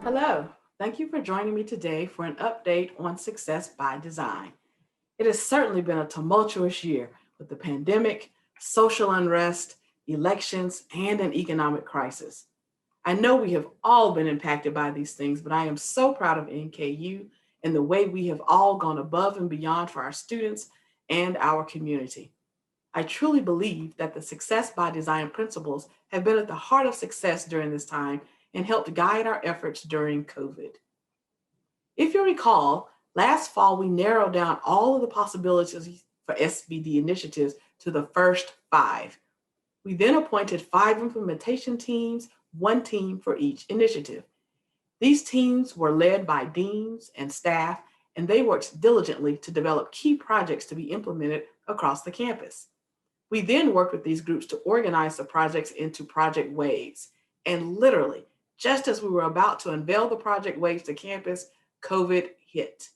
Hello, thank you for joining me today for an update on Success by Design. It has certainly been a tumultuous year with the pandemic, social unrest, elections, and an economic crisis. I know we have all been impacted by these things, but I am so proud of NKU and the way we have all gone above and beyond for our students and our community. I truly believe that the Success by Design principles have been at the heart of success during this time and helped guide our efforts during COVID. If you recall, last fall we narrowed down all of the possibilities for SBD initiatives to the first five. We then appointed five implementation teams, one team for each initiative. These teams were led by deans and staff, and they worked diligently to develop key projects to be implemented across the campus. We then worked with these groups to organize the projects into project waves. And literally, just as we were about to unveil the project waves to campus, COVID hit.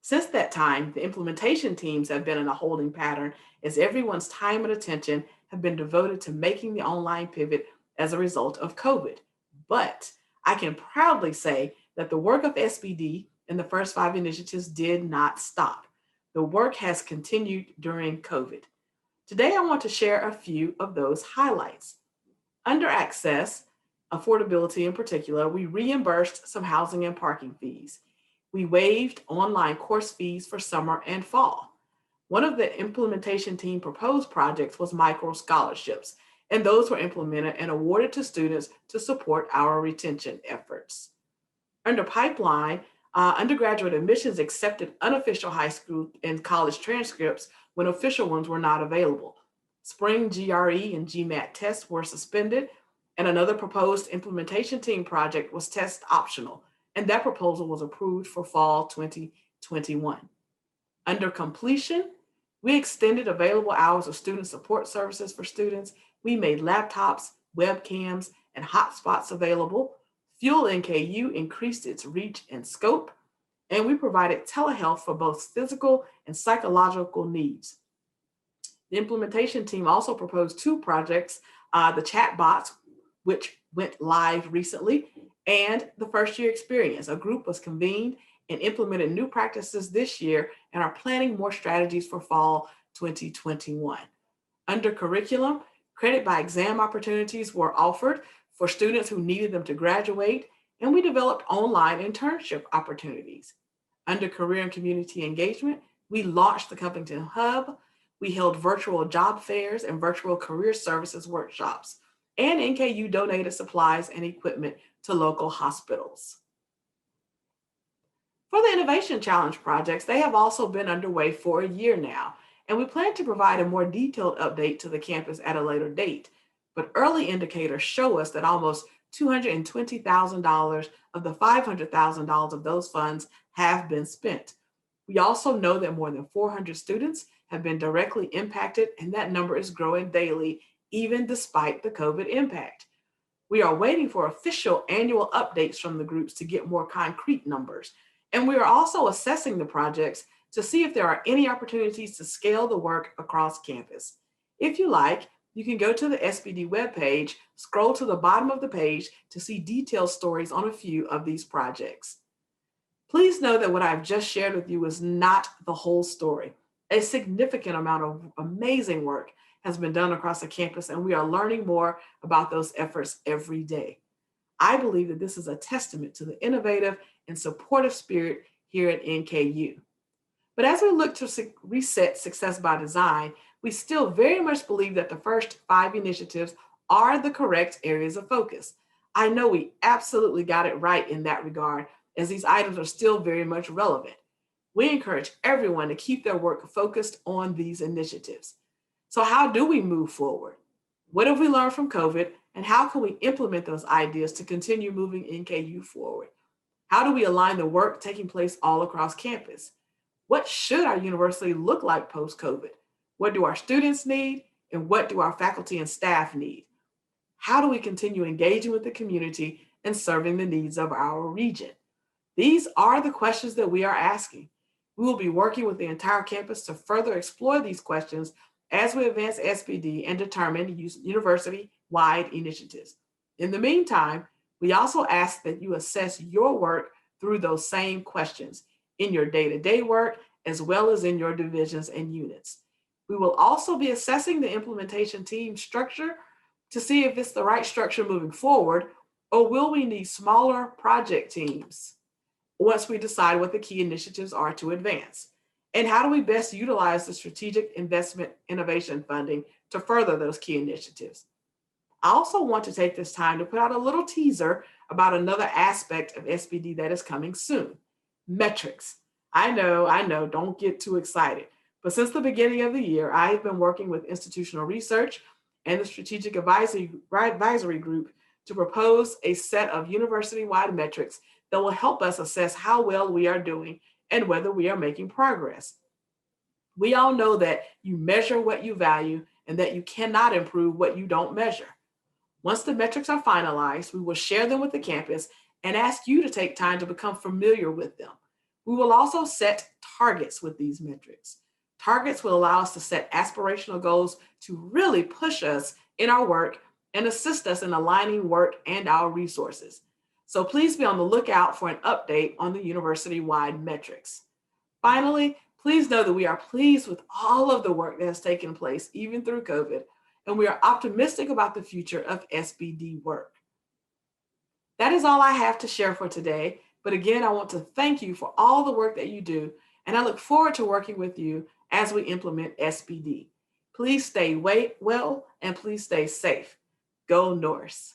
Since that time, the implementation teams have been in a holding pattern as everyone's time and attention have been devoted to making the online pivot as a result of COVID. But I can proudly say that the work of SBD and the first five initiatives did not stop. The work has continued during COVID. Today, I want to share a few of those highlights. Under access, affordability in particular, we reimbursed some housing and parking fees. We waived online course fees for summer and fall. One of the implementation team proposed projects was micro scholarships, and those were implemented and awarded to students to support our retention efforts. Under pipeline, undergraduate admissions accepted unofficial high school and college transcripts when official ones were not available. Spring GRE and GMAT tests were suspended, and another proposed implementation team project was test optional, and that proposal was approved for fall 2021. Under completion, we extended available hours of student support services for students. We made laptops, webcams, and hotspots available. Fuel NKU increased its reach and scope, and we provided telehealth for both physical and psychological needs. The implementation team also proposed two projects, the chatbots, which went live recently, and the first year experience. A group was convened and implemented new practices this year and are planning more strategies for fall 2021. Under curriculum, credit by exam opportunities were offered for students who needed them to graduate, and we developed online internship opportunities. Under career and community engagement, we launched the Covington Hub. We held virtual job fairs and virtual career services workshops, and NKU donated supplies and equipment to local hospitals. For the Innovation Challenge projects, they have also been underway for a year now, and we plan to provide a more detailed update to the campus at a later date. But early indicators show us that almost $220,000 of the $500,000 of those funds have been spent. We also know that more than 400 students have been directly impacted, and that number is growing daily, even despite the COVID impact. We are waiting for official annual updates from the groups to get more concrete numbers. And we are also assessing the projects to see if there are any opportunities to scale the work across campus. If you like, you can go to the SBD webpage, scroll to the bottom of the page to see detailed stories on a few of these projects. Please know that what I've just shared with you is not the whole story. A significant amount of amazing work has been done across the campus, and we are learning more about those efforts every day. I believe that this is a testament to the innovative and supportive spirit here at NKU. But as we look to reset Success by Design, we still very much believe that the first five initiatives are the correct areas of focus. I know we absolutely got it right in that regard, as these items are still very much relevant. We encourage everyone to keep their work focused on these initiatives. So, how do we move forward? What have we learned from COVID, and how can we implement those ideas to continue moving NKU forward? How do we align the work taking place all across campus? What should our university look like post COVID? What do our students need, and what do our faculty and staff need? How do we continue engaging with the community and serving the needs of our region? These are the questions that we are asking. We will be working with the entire campus to further explore these questions as we advance SBD and determine university-wide initiatives. In the meantime, We also ask that you assess your work through those same questions in your day-to-day work as well as in your divisions and units. We will also be assessing the implementation team structure to see if it's the right structure moving forward, or will we need smaller project teams once we decide what the key initiatives are to advance? And how do we best utilize the strategic investment innovation funding to further those key initiatives? I also want to take this time to put out a little teaser about another aspect of SBD that is coming soon: metrics. I know, don't get too excited. But since the beginning of the year, I have been working with institutional research and the Strategic Advisory Group to propose a set of university wide metrics that will help us assess how well we are doing and whether we are making progress. We all know that you measure what you value and that you cannot improve what you don't measure. Once the metrics are finalized, we will share them with the campus and ask you to take time to become familiar with them. We will also set targets with these metrics. Targets will allow us to set aspirational goals to really push us in our work and assist us in aligning work and our resources. So please be on the lookout for an update on the university wide metrics. Finally, please know that we are pleased with all of the work that has taken place, even through COVID, and we are optimistic about the future of SBD work. That is all I have to share for today. But again, I want to thank you for all the work that you do, and I look forward to working with you as we implement SBD. Please stay well and please stay safe. Go Norse.